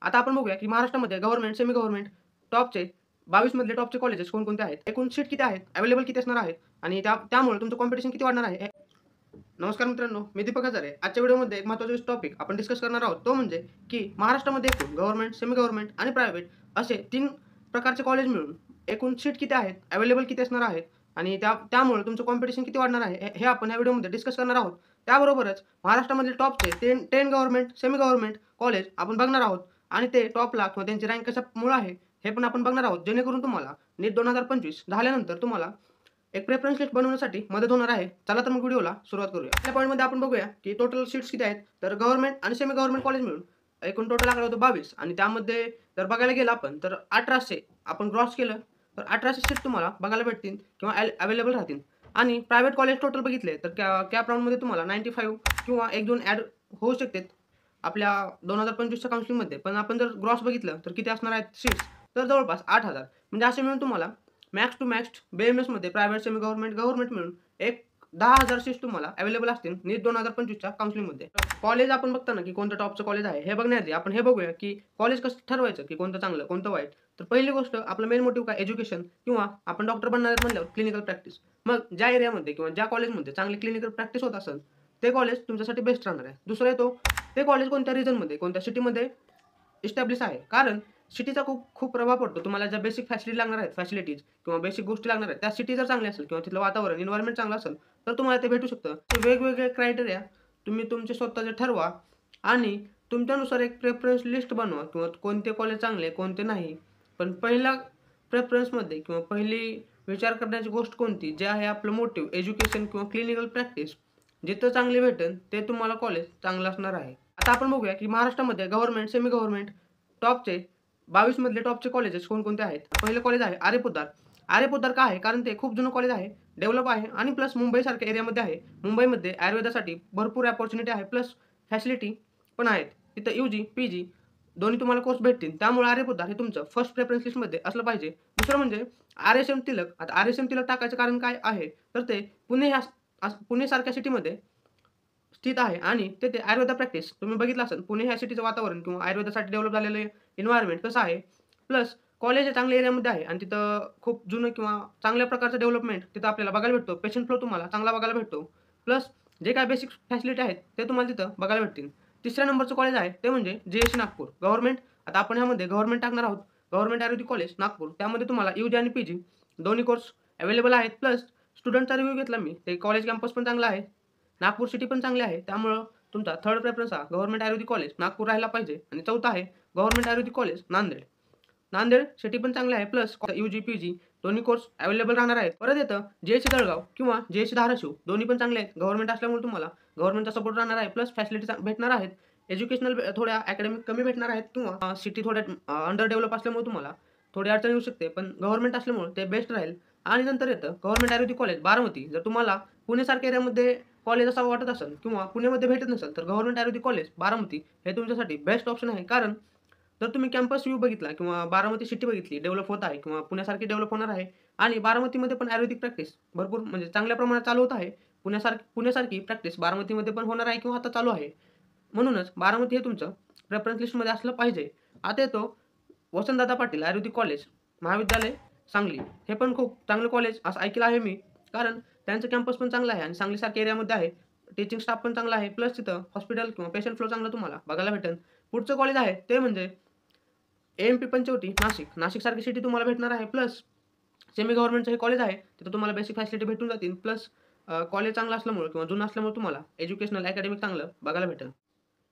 आता आपण बघूया की महाराष्ट्रामध्ये गव्हर्नमेंट, सेमी गव्हर्नमेंट टॉपचे 22 मधले टॉपचे कॉलेजेस कोणकोणते आहेत? एकूण सीट किती आहेत? अवेलेबल किती असणार आहेत? आणि त्यामुळे तुमचं कॉम्पिटिशन किती वाढणार आहे? नमस्कार मित्रांनो, मी दीपक हजारे. आजच्या व्हिडिओमध्ये एक महत्त्वाचा टॉपिक आपण डिस्कस करणार आहोत. तो म्हणजे की महाराष्ट्रामध्ये एकूण गव्हर्नमेंट, सेमी गव्हर्नमेंट आणि प्रायव्हेट असे 3 प्रकारचे कॉलेज मिळून एकूण सीट किती आहेत? अवेलेबल किती असणार आहेत? आणि त्यामुळे तुमचं कॉम्पिटिशन किती वाढणार आहे? हे आपण या व्हिडिओमध्ये डिस्कस करणार आहोत. त्याबरोबरच महाराष्ट्रामधील टॉपचे 10 गव्हर्नमेंट, सेमी गव्हर्नमेंट कॉलेज आपण बघणार आहोत आणि ते टॉपला किंवा त्यांची रँक कशामुळे आहे हे पण आपण बघणार आहोत. जेणेकरून तुम्हाला नीट 2025 झाल्यानंतर तुम्हाला एक प्रेफरन्स लिस्ट बनवण्यासाठी मदत होणार आहे. चला तर मग व्हिडिओला सुरुवात करूया. पहिल्या पॉईंटमध्ये आपण बघूया की टोटल सीट्स किती आहेत. तर गव्हर्नमेंट आणि सेमी गव्हर्नमेंट कॉलेज मिळून एकूण टोटल आकडा होतो 22 आणि त्यामध्ये जर बघायला गेलं आपण तर 1800 आपण क्रॉस केलं तर 1800 सीट तुम्हाला बघायला भेटतील किंवा अवेलेबल राहतील. आणि प्रायव्हेट कॉलेज टोटल बघितले तर कॅप राउंडमध्ये तुम्हाला 95 किंवा 1-2 ॲड होऊ शकतात आपल्या 2025च्या काउन्सिलिंगमध्ये. पण आपण जर ग्रॉस बघितलं तर किती असणार आहेत सीट्स, तर जवळपास 8000. म्हणजे असे मिळून तुम्हाला मॅक्स टू मॅक्स BMSमध्ये प्रायव्हेट, सेमी गव्हर्नमेंट, गव्हर्नमेंट मिळून एक 10,000 सीट्स तुम्हाला अवेलेबल असतील नीट 2025च्या काउन्सिलिंगमध्ये. कॉलेज आपण बघताना की कोणतं टॉपचं कॉलेज आहे हे बघण्याआधी आपण हे बघूया की कॉलेज कसं ठरवायचं की कोणतं चांगलं, कोणतं वाईट. तर पहिली गोष्ट आपलं मेन मोटिव्ह काय? एज्युकेशन किंवा आपण डॉक्टर बनणार आहेत म्हणल्यावर क्लिनिकल प्रॅक्टिस. मग ज्या एरियामध्ये किंवा ज्या कॉलेजमध्ये चांगली क्लिनिकल प्रॅक्टिस होत असेल ते कॉलेज तुमच्यासाठी बेस्ट राहणार आहे. दुसरं येतो ते कॉलेज कोणत्या रिजनमध्ये, कोणत्या सिटीमध्ये इस्टॅब्लिश आहे. कारण सिटीचा खूप खूप प्रभाव पडतो. तुम्हाला ज्या बेसिक फॅसिलिटी लागणार आहेत, फॅसिलिटीज किंवा बेसिक गोष्टी लागणार आहेत, त्या सिटी जर चांगली असेल किंवा तिथलं वातावरण, एन्व्हायर्नमेंट चांगलं असेल, तर तुम्हाला ते भेटू शकतं. वेगवेगळे क्रायटेरिया तुम्ही तुमचे स्वतःचे ठरवा आणि तुमच्यानुसार एक प्रेफरन्स लिस्ट बनवा किंवा कोणते कॉलेज चांगले, कोणते नाही. पण पहिल्या प्रेफरन्समध्ये किंवा पहिली विचार करण्याची गोष्ट कोणती, जे आहे आपलं मोटिव्ह, एज्युकेशन किंवा क्लिनिकल प्रॅक्टिस जिथं चांगली भेटेल ते तुम्हाला कॉलेज चांगलं असणार आहे. आता आपण बघूया की महाराष्ट्रामध्ये गव्हर्नमेंट, सेमी गव्हर्नमेंट टॉपचे 22 मधले टॉपचे कॉलेजेस कोणकोणते आहेत? पहिलं कॉलेज आहे आर्य पोद्दार. आर्य पोद्दार का आहे? कारण ते खूप जुनं कॉलेज आहे, डेव्हलप आहे आणि प्लस मुंबईसारख्या एरियामध्ये आहे. मुंबईमध्ये आयुर्वेदासाठी भरपूर अपॉर्च्युनिटी आहे, प्लस फॅसिलिटी पण आहेत. तिथं UG, PG दोन्ही तुम्हाला कोर्स भेटतील. त्यामुळे आर्य पोद्दार हे तुमचं फर्स्ट प्रेफरन्स लिस्टमध्ये असलं पाहिजे. दुसरं म्हणजे RSM तिलक. आता RSM तिलक टाकायचं कारण काय आहे? तर ते पुणेसारख्या सिटीमध्ये स्थित आहे आणि तेथे आयुर्वेदा प्रॅक्टिस तुम्ही बघितलं असेल. पुणे ह्या सिटीचं वातावरण किंवा आयुर्वेदासाठी डेव्हलप झालेलं एन्व्हायर्नमेंट कसं आहे. प्लस कॉलेज हे चांगल्या एरियामध्ये आहे आणि तिथं खूप जुनं किंवा चांगल्या प्रकारचं डेव्हलपमेंट तिथं आपल्याला बघायला भेटतो. पेशंट फ्लो तुम्हाला चांगला बघायला भेटतो. प्लस जे काही बेसिक फॅसिलिटी आहेत ते तुम्हाला तिथं बघायला भेटतील. तिसऱ्या नंबरचं कॉलेज आहे ते म्हणजे JSC नागपूर गव्हर्नमेंट. आता आपण ह्यामध्ये गव्हर्नमेंट टाकणार आहोत. गव्हर्नमेंट आयुर्वेदिक कॉलेज नागपूर. त्यामध्ये तुम्हाला UG आणि PG दोन्ही कोर्स अवेलेबल आहेत. प्लस स्टुडंटचा रिव्ह्यू घेतला मी, ते कॉलेज कॅम्पस पण चांगला आहे. नागपूर सिटी पण चांगली आहे. त्यामुळं तुमचा थर्ड प्रेफरन्स हा गव्हर्नमेंट आयुर्वेदिक कॉलेज नागपूर राहायला पाहिजे. आणि चौथा आहे गव्हर्नमेंट आयुर्वेदिक कॉलेज नांदेड. नांदेड सिटी पण चांगली आहे. प्लस UG, PG दोन्ही कोर्स अवेलेबल राहणार आहेत. परत येतं JSC जळगाव किंवा JSC धाराशिव. दोन्ही पण चांगले आहेत. गव्हर्नमेंट असल्यामुळे तुम्हाला गव्हर्नमेंटचा सपोर्ट राहणार आहे. प्लस फॅसिलिटी भेटणार आहेत. एज्युकेशनल थोड्या अकॅडमिक कमी भेटणार आहेत किंवा सिटी थोड्या अंडर डेव्हलप असल्यामुळे तुम्हाला थोडी अडचण येऊ शकते. पण गव्हर्नमेंट असल्यामुळे ते बेस्ट राहील. आणि नंतर येतं गव्हर्नमेंट आयुर्वेदिक कॉलेज बारामती. जर तुम्हाला पुणेसारख्या एरियामध्ये कॉलेज असावं वाटत असेल किंवा पुण्यामध्ये भेटत नसेल तर गव्हर्नमेंट आयुर्वेदिक कॉलेज बारामती हे तुमच्यासाठी बेस्ट ऑप्शन आहे. कारण जर तुम्ही कॅम्पस व्ह्यू बघितला किंवा बारामती सिटी बघितली डेव्हलप होत आहे किंवा पुण्यासारखी डेव्हलप होणार आहे आणि बारामतीमध्ये पण आयुर्वेदिक प्रॅक्टिस भरपूर म्हणजे चांगल्या प्रमाणात चालू होत आहे. पुण्यासारखी प्रॅक्टिस बारामतीमध्ये पण होणार आहे किंवा आता चालू आहे. म्हणूनच बारामती हे तुमचं प्रेफरन्स लिस्टमध्ये असलं पाहिजे. आता येतो वसंतदादा पाटील आयुर्वेदिक कॉलेज महाविद्यालय सांगली. हे पण खूप चांगलं कॉलेज असं ऐकलं आहे मी. कारण त्यांचं कॅम्पस पण चांगलं आहे आणि सांगलीसारख्या एरियामध्ये आहे. टीचिंग स्टाफ पण चांगला आहे. प्लस तिथं हॉस्पिटल किंवा पेशंट फ्लो चांगला तुम्हाला बघायला भेटेल. पुढचं कॉलेज आहे ते म्हणजे AMP पंचवटी नाशिक. नाशिकसारखी सिटी तुम्हाला भेटणार आहे. प्लस सेमी गव्हर्नमेंटचं हे कॉलेज आहे. तिथं तुम्हाला बेसिक फॅसिलिटी भेटून जातील. प्लस कॉलेज चांगलं असल्यामुळे किंवा जुनं असल्यामुळे तुम्हाला एज्युकेशनल अकॅडमिक चांगलं बघायला भेटेल.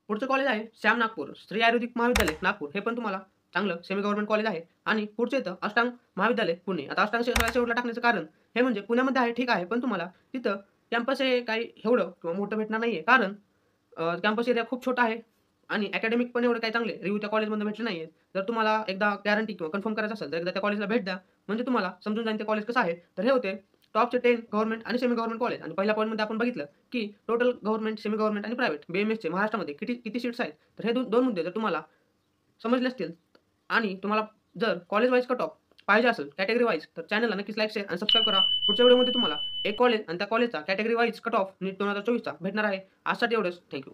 पुढचं कॉलेज आहे श्याम नागपूर श्री आयुर्वेदिक महाविद्यालय नागपूर. हे पण तुम्हाला चांगलं सेमी गव्हर्नमेंट कॉलेज आहे. आणि पुढचं येतं अष्टांग महाविद्यालय पुणे. आता अष्टांग शेवटला टाकण्याचं कारण हे म्हणजे पुण्यामध्ये आहे ठीक आहे, पण तुम्हाला तिथं कॅम्पस हे काही एवढं किंवा मोठं भेटणार नाही आहे. कारण कॅम्पस एरिया खूप छोटा आहे आणि अकॅडमिक पण एवढे काही चांगले रिव्ह्यू त्या कॉलेजमध्ये भेटले नाही आहेत. जर तुम्हाला एकदा गॅरंटी किंवा कन्फर्म करायचं असेल तर एकदा त्या कॉलेजला भेट द्या. म्हणजे तुम्हाला समजून जाईल ते कॉलेज कसं आहे. तर हे होते टॉपचे 10 गव्हर्नमेंट आणि सेमी गव्हर्नमेंट कॉलेज. आणि पहिल्या पॉईंटमध्ये आपण बघितलं की टोटल गव्हर्नमेंट, सेमी गव्हर्नमेंट आणि प्रायव्हेट BMSचे महाराष्ट्रामध्ये किती किती सीट्स आहेत. तर हे दोन मुद्दे जर तुम्हाला समजले असतील आणि तुम्हाला जर कॉलेज वाईज कट ऑफ पाहिजे असेल कॅटेगरी वाईज तर चॅनलला नक्कीच लाईक, शेअर आणि सबस्क्राईब करा. पुढच्या व्हिडिओमध्ये तुम्हाला एक कॉलेज आणि त्या कॉलेजचा कॅटेगरी वाईज कट ऑफ नीट 2024चा भेटणार आहे. आजसाठी एवढंच. थँक्यू.